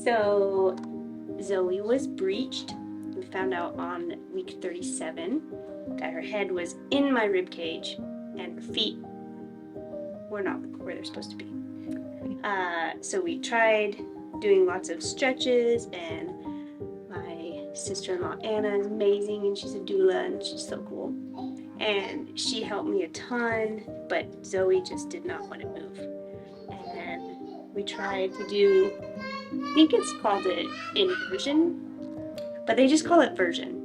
So Zoe was breached. We found out on week 37 that her head was in my rib cage and her feet were not where they're supposed to be. So we tried doing lots of stretches, and my sister-in-law Anna is amazing, and she's a doula and she's so cool. And she helped me a ton, but Zoe just did not want to move. And we tried to do, I think it's called an inversion, but they just call it a version,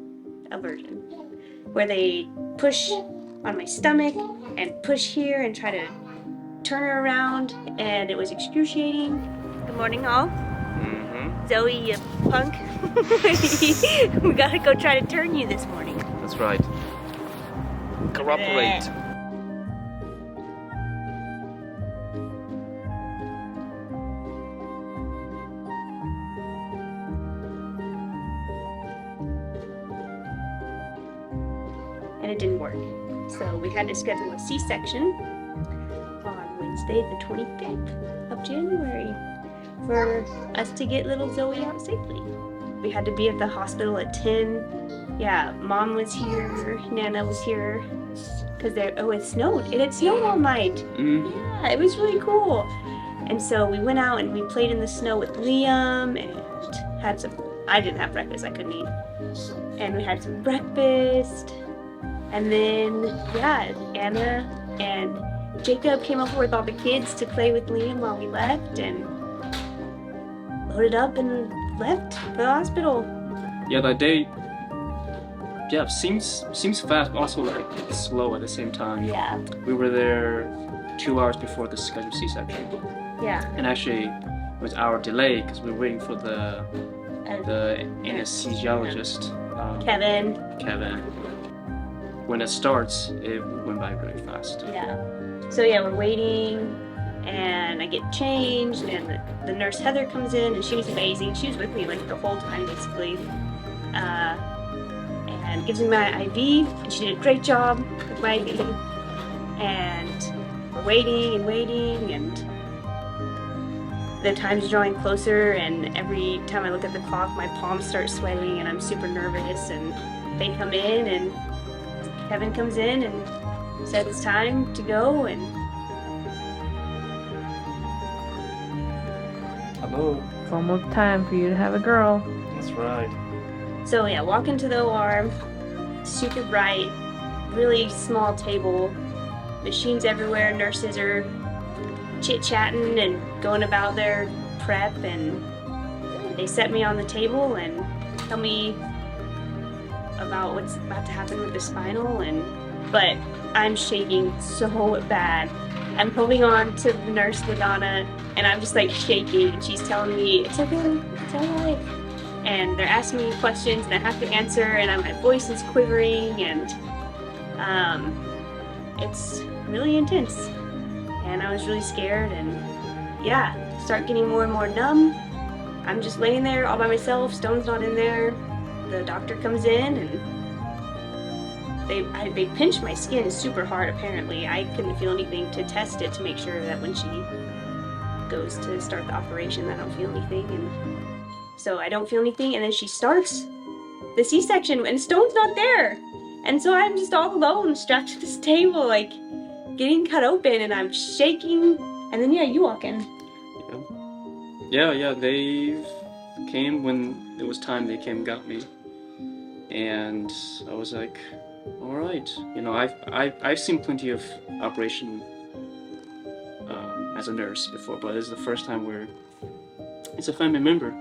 where they push on my stomach and push here and try to turn her around, and it was excruciating. Good morning, all. Mm-hmm. Zoe, you punk. We gotta go try to turn you this morning. That's right. Cooperate. And it didn't work. So we had to schedule a C-section on Wednesday, the 25th of January, for us to get little Zoe out safely. We had to be at the hospital at 10. Yeah, Mom was here, Nana was here, because it snowed. It had snowed all night. Mm-hmm. Yeah, it was really cool. And so we went out and we played in the snow with Liam and had some, I didn't have breakfast, I couldn't eat. And we had some breakfast. And then, yeah, Anna and Jacob came over with all the kids to play with Liam while we left, and loaded up and left for the hospital. Yeah, that day. Yeah, seems fast, but also like slow at the same time. Yeah. We were there 2 hours before the scheduled C-section, Yeah. and actually it was our delay because we were waiting for the anesthesiologist, Kevin. When it starts, it went by really fast. Yeah. So yeah, we're waiting, and I get changed, and the nurse Heather comes in, and she was amazing. She was with me like the whole time basically, and gives me my IV, and she did a great job with my IV. And we're waiting, and the time's drawing closer, and every time I look at the clock, my palms start sweating, and I'm super nervous. And they come in, and Kevin comes in and said it's time to go, and Hello. It's almost time for you to have a girl. That's right. so yeah, walk into the OR, super bright, really small table, machines everywhere, nurses are chit-chatting and going about their prep, and they set me on the table and tell me about what's about to happen with the spinal, but I'm shaking so bad. I'm holding on to the nurse LaDonna, and I'm just like shaking, and she's telling me it's okay, it's alright. And they're asking me questions and I have to answer, and my voice is quivering, and it's really intense. And I was really scared, and yeah, start getting more and more numb. I'm just laying there all by myself, Stone's not in there. The doctor comes in, and they pinched my skin super hard apparently. I couldn't feel anything to test it to make sure that when she goes to start the operation I don't feel anything. And so I don't feel anything, and then she starts the C-section and Stone's not there. And so I'm just all alone strapped to this table, like getting cut open, and I'm shaking. And then yeah, you walk in. Yeah, they came when it was time. They came and got me. And I was like, all right, you know, I've seen plenty of operation as a nurse before, but this is the first time where it's a family member.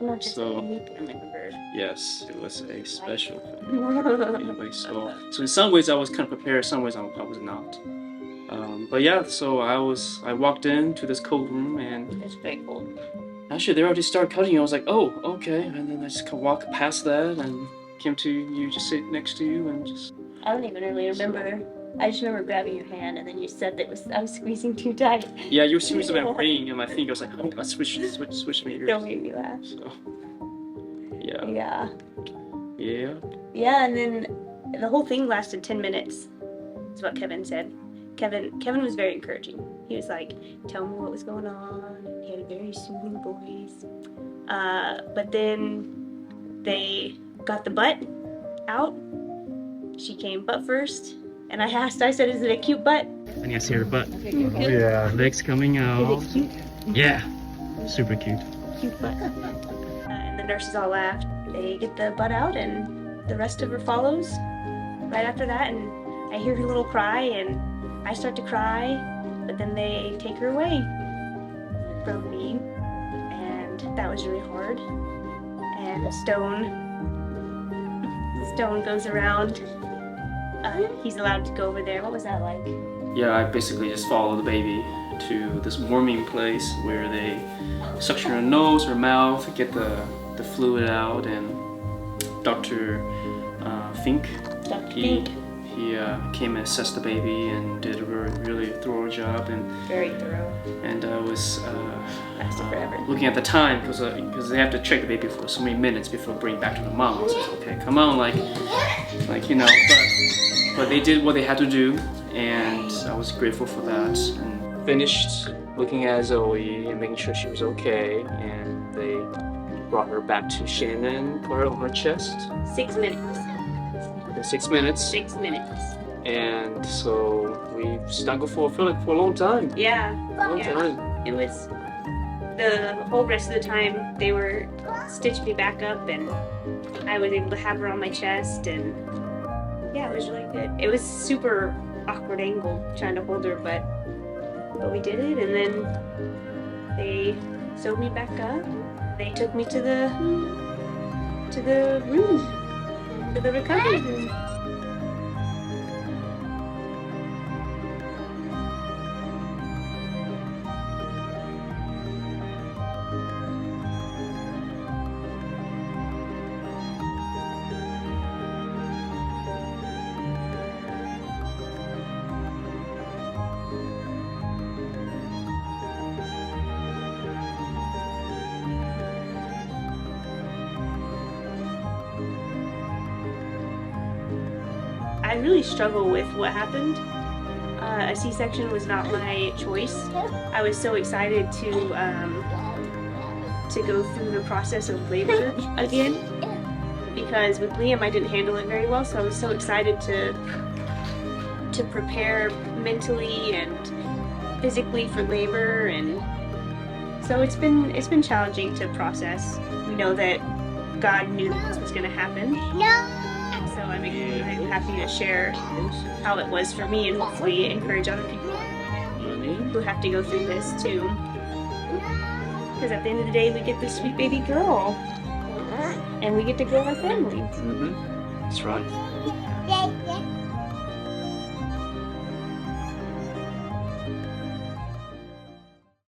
Not just So- a family member. Yes, it was a special family. Anyway, so in some ways I was kind of prepared, in some ways I was not. But yeah, so I walked into this cold room, and It's very cold. actually they already started cutting. I was like, oh, okay, and then I just kind of walked past that and came to you, just sit next to you, and just. I don't even really remember. I just remember grabbing your hand, and then you said that I was squeezing too tight. Yeah, you were seriously about ringing in my finger. I was like, oh, I switch my ears. Don't make me laugh. So, yeah. Yeah. Yeah, and then the whole thing lasted 10 minutes. That's what Kevin said. Kevin was very encouraging. He was like, tell me what was going on. He had a very soothing voice. But then they got the butt out. She came butt first. And I said, is it a cute butt? And you see her butt. Oh yeah. Legs coming out. Is it cute? Yeah. Super cute. Cute butt. And the nurses all laughed. They get the butt out and the rest of her follows right after that. And I hear her little cry and I start to cry. But then they take her away from me. And that was really hard. And Stone goes around. He's allowed to go over there. What was that like? Yeah, I basically just follow the baby to this warming place where they suction her nose, her mouth, get the fluid out, and Dr. Fink, he came and assessed the baby and did a really thorough job, and Very thorough. and was Lasted forever. looking at the time because they have to check the baby for so many minutes before bringing it back to the mom. I was like, okay, come on, like you know, but they did what they had to do, and I was grateful for that. And finished looking at Zoe and making sure she was okay, and they brought her back to Shannon, put her on her chest 6 minutes. in 6 minutes, 6 minutes. and so we snuggled for a long time. Yeah. Long Yeah. time. It was the whole rest of the time they were stitching me back up, and I was able to have her on my chest, and yeah, it was really good. It was super awkward angle trying to hold her, but we did it, and then they sewed me back up. They took me to the room, to the recovery room. I really struggle with what happened. A C-section was not my choice. I was so excited to go through the process of labor again, because with Liam I didn't handle it very well, so I was so excited to prepare mentally and physically for labor, and so it's been challenging to process. We know that God knew that this was going to happen. So I'm happy to share how it was for me, and hopefully encourage other people who have to go through this too. Because at the end of the day, we get this sweet baby girl, and we get to grow our family. Mm-hmm. That's right.